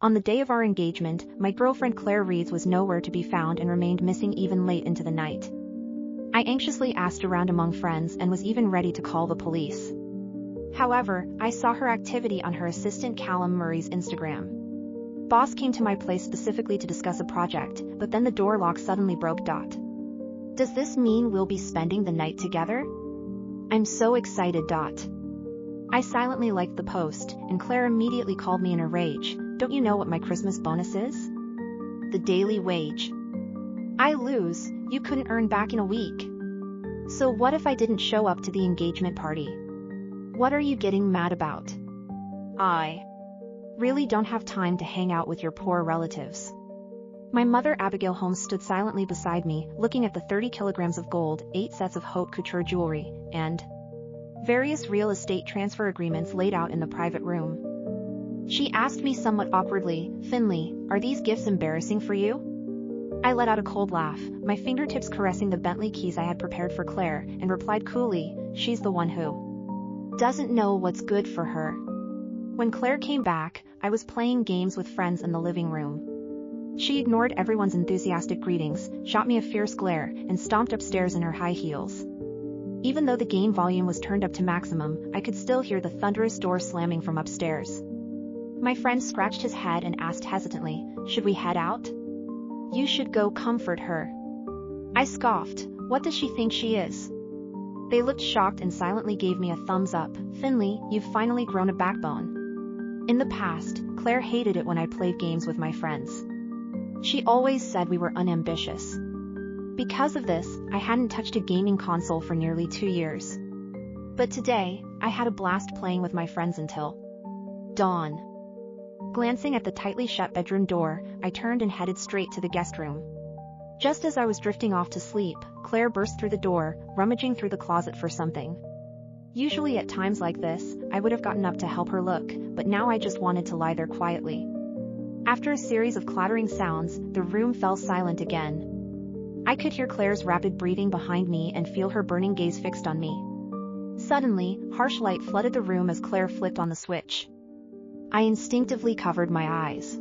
On the day of our engagement, my girlfriend Claire Reeves was nowhere to be found and remained missing even late into the night. I anxiously asked around among friends and was even ready to call the police. However, I saw her activity on her assistant Callum Murray's Instagram. Boss came to my place specifically to discuss a project, but then the door lock suddenly broke. Does this mean we'll be spending the night together? I'm so excited. I silently liked the post, and Claire immediately called me in a rage. Don't you know what my Christmas bonus is? The daily wage. I lose, you couldn't earn back in a week. So what if I didn't show up to the engagement party? What are you getting mad about? I really don't have time to hang out with your poor relatives. My mother Abigail Holmes stood silently beside me, looking at the 30 kilograms of gold, 8 sets of haute couture jewelry, and various real estate transfer agreements laid out in the private room. She asked me somewhat awkwardly, Finley, are these gifts embarrassing for you? I let out a cold laugh, my fingertips caressing the Bentley keys I had prepared for Claire, and replied coolly, she's the one who doesn't know what's good for her. When Claire came back, I was playing games with friends in the living room. She ignored everyone's enthusiastic greetings, shot me a fierce glare, and stomped upstairs in her high heels. Even though the game volume was turned up to maximum, I could still hear the thunderous door slamming from upstairs. My friend scratched his head and asked hesitantly, should we head out? You should go comfort her. I scoffed, what does she think she is? They looked shocked and silently gave me a thumbs up. Finley, you've finally grown a backbone. In the past, Claire hated it when I played games with my friends. She always said we were unambitious. Because of this, I hadn't touched a gaming console for nearly 2 years. But today, I had a blast playing with my friends until dawn. Glancing at the tightly shut bedroom door, I turned and headed straight to the guest room. Just as I was drifting off to sleep, Claire burst through the door, rummaging through the closet for something. Usually at times like this, I would have gotten up to help her look, but now I just wanted to lie there quietly. After a series of clattering sounds, the room fell silent again. I could hear Claire's rapid breathing behind me and feel her burning gaze fixed on me. Suddenly, harsh light flooded the room as Claire flicked on the switch. I instinctively covered my eyes.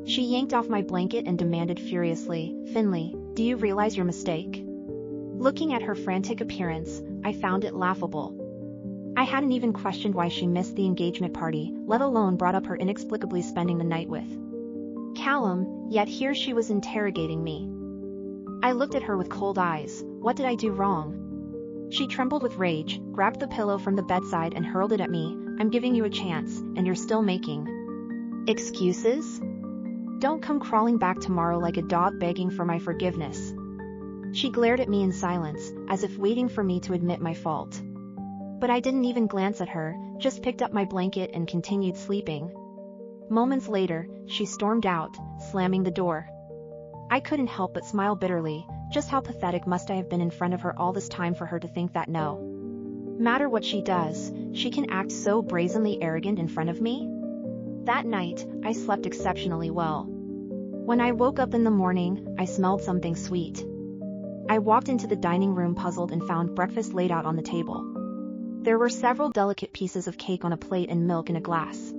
She yanked off my blanket and demanded furiously, Finley, do you realize your mistake? Looking at her frantic appearance, I found it laughable. I hadn't even questioned why she missed the engagement party, let alone brought up her inexplicably spending the night with Callum, yet here she was interrogating me. I looked at her with cold eyes. What did I do wrong? She trembled with rage, grabbed the pillow from the bedside and hurled it at me. I'm giving you a chance, and you're still making excuses? Don't come crawling back tomorrow like a dog begging for my forgiveness. She glared at me in silence, as if waiting for me to admit my fault. But I didn't even glance at her, just picked up my blanket and continued sleeping. Moments later, she stormed out, slamming the door. I couldn't help but smile bitterly. Just how pathetic must I have been in front of her all this time for her to think that no matter what she does, she can act so brazenly arrogant in front of me? That night, I slept exceptionally well. When I woke up in the morning, I smelled something sweet. I walked into the dining room puzzled and found breakfast laid out on the table. There were several delicate pieces of cake on a plate and milk in a glass.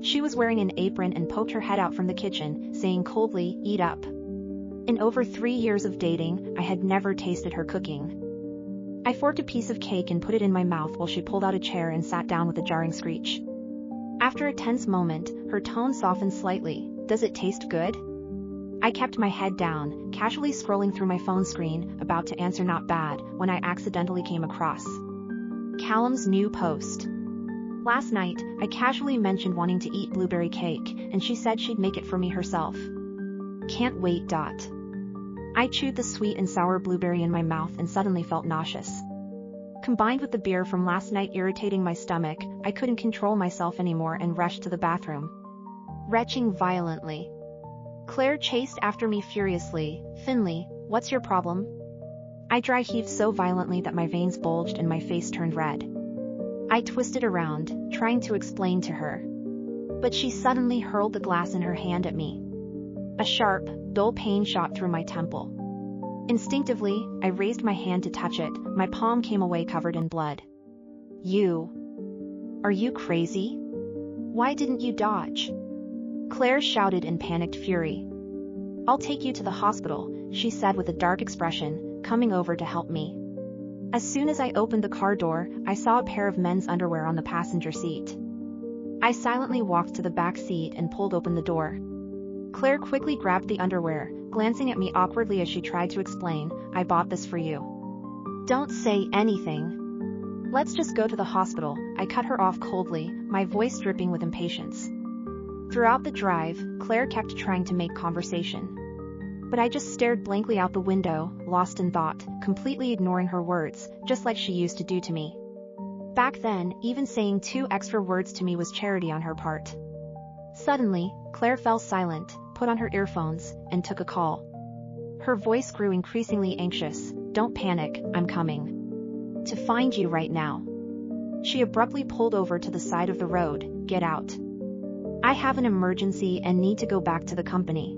She was wearing an apron and poked her head out from the kitchen, saying coldly, eat up. In over 3 years of dating, I had never tasted her cooking. I forked a piece of cake and put it in my mouth while she pulled out a chair and sat down with a jarring screech. After a tense moment, her tone softened slightly. Does it taste good? I kept my head down, casually scrolling through my phone screen, about to answer not bad, when I accidentally came across Callum's new post. Last night, I casually mentioned wanting to eat blueberry cake, and she said she'd make it for me herself. Can't wait. I chewed the sweet and sour blueberry in my mouth and suddenly felt nauseous. Combined with the beer from last night irritating my stomach, I couldn't control myself anymore and rushed to the bathroom, retching violently. Claire chased after me furiously. Finley, what's your problem? I dry heaved so violently that my veins bulged and my face turned red. I twisted around, trying to explain to her. But she suddenly hurled the glass in her hand at me. A sharp, dull pain shot through my temple. Instinctively, I raised my hand to touch it. My palm came away covered in blood. Are you crazy? Why didn't you dodge? Claire shouted in panicked fury. "I'll take you to the hospital," she said with a dark expression, coming over to help me. As soon as I opened the car door, I saw a pair of men's underwear on the passenger seat. I silently walked to the back seat and pulled open the door. Claire quickly grabbed the underwear, glancing at me awkwardly as she tried to explain, "I bought this for you. Don't say anything. Let's just go to the hospital," I cut her off coldly, my voice dripping with impatience. Throughout the drive, Claire kept trying to make conversation. But I just stared blankly out the window, lost in thought, completely ignoring her words, just like she used to do to me. Back then, even saying 2 extra words to me was charity on her part. Suddenly, Claire fell silent, put on her earphones, and took a call. Her voice grew increasingly anxious. "Don't panic, I'm coming to find you right now." She abruptly pulled over to the side of the road. "Get out. I have an emergency and need to go back to the company."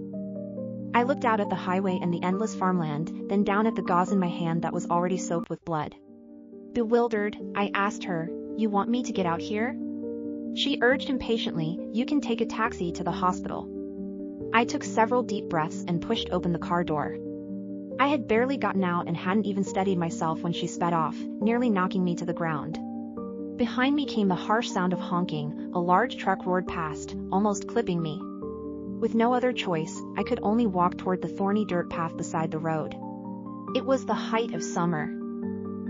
I looked out at the highway and the endless farmland, then down at the gauze in my hand that was already soaked with blood. Bewildered, I asked her, "You want me to get out here?" She urged impatiently, "You can take a taxi to the hospital." I took several deep breaths and pushed open the car door. I had barely gotten out and hadn't even steadied myself when she sped off, nearly knocking me to the ground. Behind me came the harsh sound of honking. A large truck roared past, almost clipping me. With no other choice, I could only walk toward the thorny dirt path beside the road. It was the height of summer.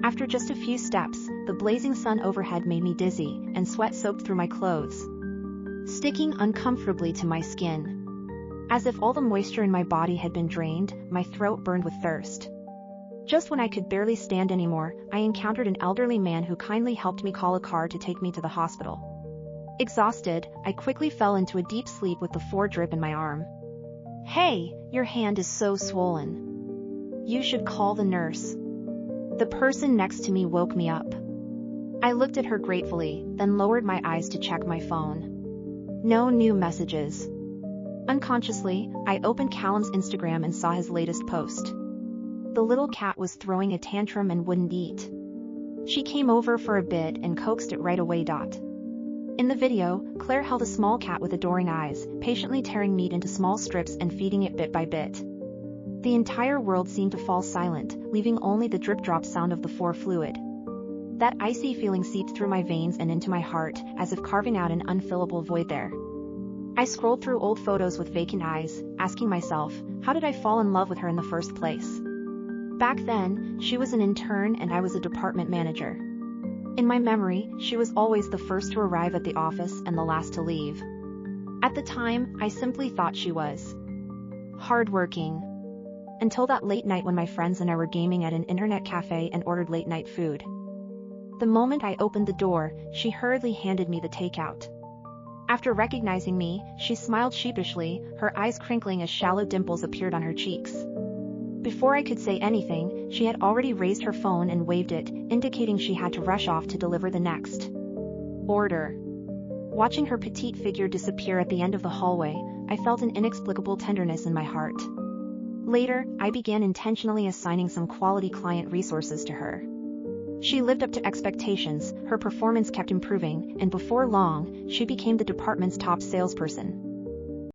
After just a few steps, the blazing sun overhead made me dizzy, and sweat soaked through my clothes, sticking uncomfortably to my skin. As if all the moisture in my body had been drained, my throat burned with thirst. Just when I could barely stand anymore, I encountered an elderly man who kindly helped me call a car to take me to the hospital. Exhausted, I quickly fell into a deep sleep with the floor drip in my arm. "Hey, your hand is so swollen. You should call the nurse." The person next to me woke me up. I looked at her gratefully, then lowered my eyes to check my phone. No new messages. Unconsciously, I opened Callum's Instagram and saw his latest post. The little cat was throwing a tantrum and wouldn't eat. She came over for a bit and coaxed it right away. In the video, Claire held a small cat with adoring eyes, patiently tearing meat into small strips and feeding it bit by bit. The entire world seemed to fall silent, leaving only the drip-drop sound of the floor fluid. That icy feeling seeped through my veins and into my heart, as if carving out an unfillable void there. I scrolled through old photos with vacant eyes, asking myself, how did I fall in love with her in the first place? Back then, she was an intern and I was a department manager. In my memory, she was always the first to arrive at the office and the last to leave. At the time, I simply thought she was hardworking. Until that late night when my friends and I were gaming at an internet cafe and ordered late-night food. The moment I opened the door, she hurriedly handed me the takeout. After recognizing me, she smiled sheepishly, her eyes crinkling as shallow dimples appeared on her cheeks. Before I could say anything, she had already raised her phone and waved it, indicating she had to rush off to deliver the next order. Watching her petite figure disappear at the end of the hallway, I felt an inexplicable tenderness in my heart. Later, I began intentionally assigning some quality client resources to her. She lived up to expectations, her performance kept improving, and before long, she became the department's top salesperson.